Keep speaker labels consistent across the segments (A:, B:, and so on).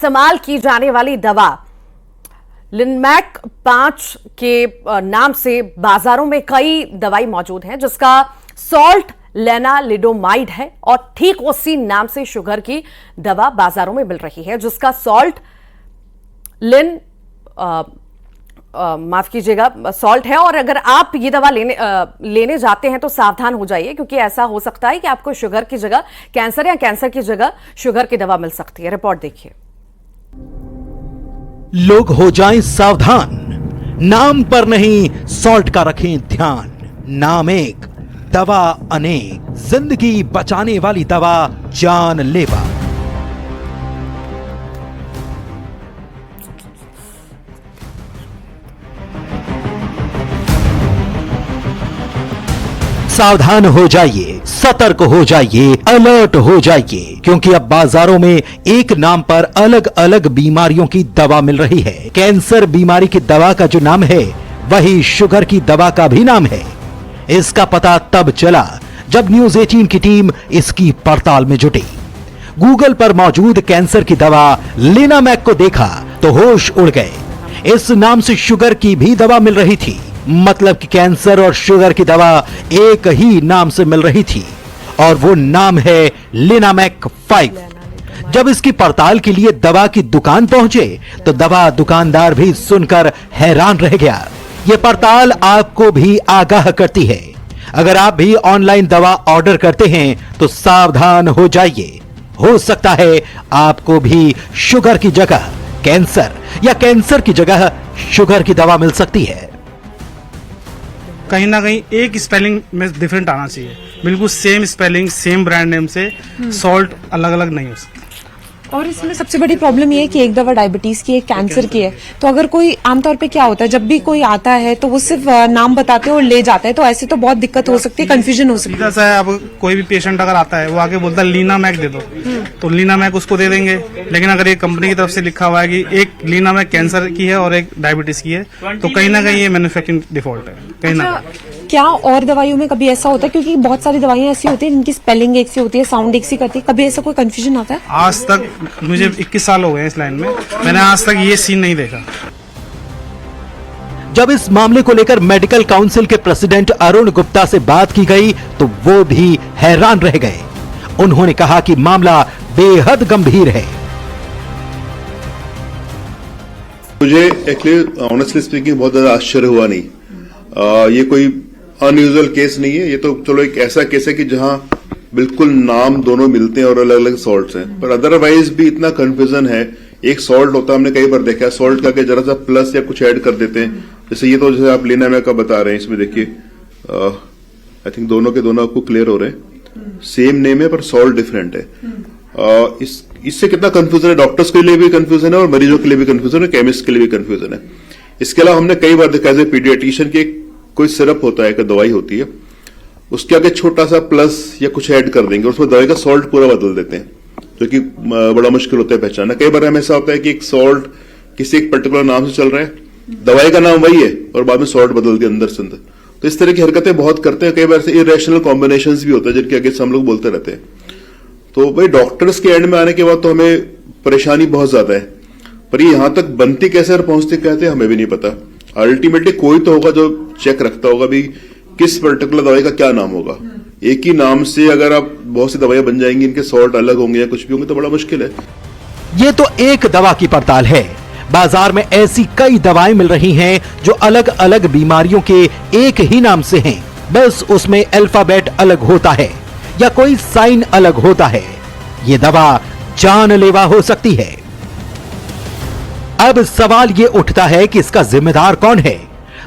A: इस्तेमाल की जाने वाली दवा लिनमैक 5 के नाम से बाजारों में कई दवाई मौजूद हैं, जिसका सॉल्ट लेनालिडोमाइड है और ठीक उसी नाम से शुगर की दवा बाजारों में मिल रही है, जिसका सॉल्ट माफ कीजिएगा सॉल्ट है। और अगर आप ये दवा लेने जाते हैं तो सावधान हो जाइए, क्योंकि ऐसा हो सकता है कि आपको शुगर की जगह कैंसर या कैंसर की जगह शुगर की दवा मिल सकती है। रिपोर्ट देखिए।
B: लोग हो जाएं सावधान, नाम पर नहीं सॉल्ट का रखें ध्यान। नाम एक, दवा अनेक, जिंदगी बचाने वाली दवा जानलेवा। सावधान हो जाइए, सतर्क हो जाइए, अलर्ट हो जाइए, क्योंकि अब बाजारों में एक नाम पर अलग अलग बीमारियों की दवा मिल रही है। कैंसर बीमारी की दवा का जो नाम है वही शुगर की दवा का भी नाम है। इसका पता तब चला जब न्यूज 18 की टीम इसकी पड़ताल में जुटी। गूगल पर मौजूद कैंसर की दवा लिनामैक को देखा तो होश उड़ गए। इस नाम से शुगर की भी दवा मिल रही थी, मतलब कि कैंसर और शुगर की दवा एक ही नाम से मिल रही थी, और वो नाम है लिनामैक 5। जब इसकी पड़ताल के लिए दवा की दुकान पहुंचे तो दवा दुकानदार भी सुनकर हैरान रह गया। ये पड़ताल आपको भी आगाह करती है। अगर आप भी ऑनलाइन दवा ऑर्डर करते हैं तो सावधान हो जाइए, हो सकता है आपको भी शुगर की जगह कैंसर या कैंसर की जगह शुगर की दवा मिल सकती है।
C: कहीं ना कहीं एक स्पेलिंग में डिफरेंट आना चाहिए, बिल्कुल same spelling same brand name से सॉल्ट अलग अलग नहीं हो सकता।
D: और इसमें सबसे बड़ी प्रॉब्लम ये है कि एक दवा डायबिटीज की है, एक कैंसर की है। तो अगर कोई आमतौर पे क्या होता है, जब भी कोई आता है तो वो सिर्फ नाम बताते हैं और ले जाता है, तो ऐसे तो बहुत दिक्कत हो सकती है, कंफ्यूजन हो सकती है।
C: सीधा है, अब कोई भी पेशेंट अगर आता है वो आके बोलता है लिनामैक दे दो, तो लिनामैक उसको दे देंगे। लेकिन अगर एक कंपनी की तरफ से लिखा हुआ है कि एक लिनामैक कैंसर की है और एक डायबिटीज की है, तो कहीं ना कहीं ये मैन्युफैक्चरिंग डिफॉल्ट है कहीं ना कहीं।
D: क्या और दवाइयों में कभी ऐसा होता है, क्योंकि बहुत सारी दवाइयां ऐसी होती है जिनकी स्पेलिंग एक सी होती है, साउंड एक सी करती है, कभी ऐसा कोई कंफ्यूजन आता है?
C: आज तक मुझे 21 साल हो गए इस लाइन में, मैंने आज तक ये सीन नहीं देखा।
B: जब इस मामले को लेकर मेडिकल काउंसिल के प्रेसिडेंट अरुण गुप्ता से बात की गई तो वो भी हैरान रह गए। उन्होंने कहा कि मामला बेहद गंभीर है।
E: मुझे एक्चुअली ऑनेस्टली स्पीकिंग बहुत ज्यादा आश्चर्य हुआ नहीं। ये कोई अनयूजुअल केस नहीं है। ये तो चलो एक ऐसा केस है कि जहां बिल्कुल नाम दोनों मिलते हैं और अलग अलग सॉल्ट्स हैं, पर अदरवाइज भी इतना कंफ्यूजन है। एक सॉल्ट होता है, हमने कई बार देखा है, सॉल्ट का जरा सा प्लस या कुछ ऐड कर देते हैं। जैसे ये तो जैसे आप लिनामैक का बता रहे हैं, इसमें देखिए आई थिंक दोनों के दोनों आपको क्लियर हो रहे हैं, सेम नेम है पर सॉल्ट डिफरेंट है। इससे कितना कंफ्यूजन है, डॉक्टर्स के लिए भी कंफ्यूजन है और मरीजों के लिए भी कंफ्यूजन है, केमिस्ट के लिए भी कंफ्यूजन है। इसके अलावा हमने कई बार देखा है पीडियाट्रिशियन के कोई सिरप होता है, एक दवाई होती है, उसके आगे छोटा सा प्लस या कुछ ऐड कर देंगे, उसमें दवाई का सॉल्ट पूरा बदल देते हैं, जो कि बड़ा मुश्किल होता है पहचानना। कई बार हमें ऐसा होता है कि एक सॉल्ट किसी एक पर्टिकुलर नाम से चल रहा है, दवाई का नाम वही है और बाद में सॉल्ट बदल दिया अंदर से अंदर। तो इस तरह की हरकतें बहुत करते हैं। कई बार से इरेशनल कॉम्बिनेशंस भी होते हैं जिनके आगे हम लोग बोलते रहते हैं। तो भाई डॉक्टर्स के एंड में आने के बाद तो हमें परेशानी बहुत ज्यादा है, पर ये यहां तक बनती कैसे और पहुंचती कहते हैं हमें भी नहीं पता। अल्टीमेटली कोई तो होगा जो चेक रखता होगा भी किस पर्टिकुलर दवाई का क्या नाम होगा। एक ही नाम से अगर आप बहुत सी दवाइयां बन जाएंगी, इनके सॉल्ट अलग होंगे या कुछ भी होंगे, तो बड़ा मुश्किल है।
B: ये तो एक दवा की पड़ताल है। बाजार में ऐसी कई दवाएं मिल रही हैं जो अलग अलग बीमारियों के एक ही नाम से हैं, बस उसमें अल्फाबेट अलग होता है या कोई साइन अलग होता है। ये दवा जानलेवा हो सकती है। अब सवाल ये उठता है कि इसका जिम्मेदार कौन है।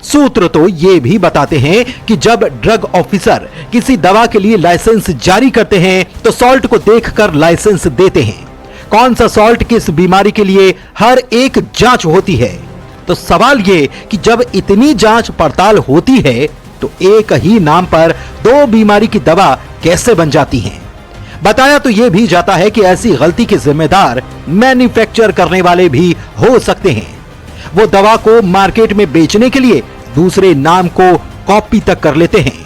B: सूत्र तो ये भी बताते हैं कि जब ड्रग ऑफिसर किसी दवा के लिए लाइसेंस जारी करते हैं तो सॉल्ट को देखकर लाइसेंस देते हैं। कौन सा सॉल्ट किस बीमारी के लिए, हर एक जांच होती है। तो सवाल ये कि जब इतनी जांच पड़ताल होती है तो एक ही नाम पर दो बीमारी की दवा कैसे बन जाती है। बताया तो यह भी जाता है कि ऐसी गलती के जिम्मेदार मैन्युफैक्चर करने वाले भी हो सकते हैं। वो दवा को मार्केट में बेचने के लिए दूसरे नाम को कॉपी तक कर लेते हैं।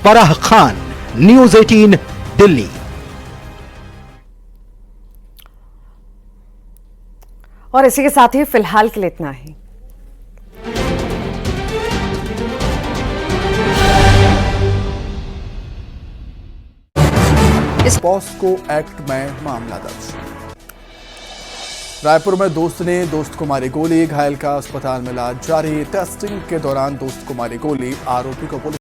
B: फराह खान, न्यूज 18, दिल्ली।
A: और इसी के साथ ही फिलहाल के लिए इतना ही।
F: पॉस्को एक्ट में मामला दर्ज। रायपुर में दोस्त ने दोस्त को मारी गोली, घायल का अस्पताल में इलाज जारी। टेस्टिंग के दौरान दोस्त को मारी गोली, आरोपी को पुलिस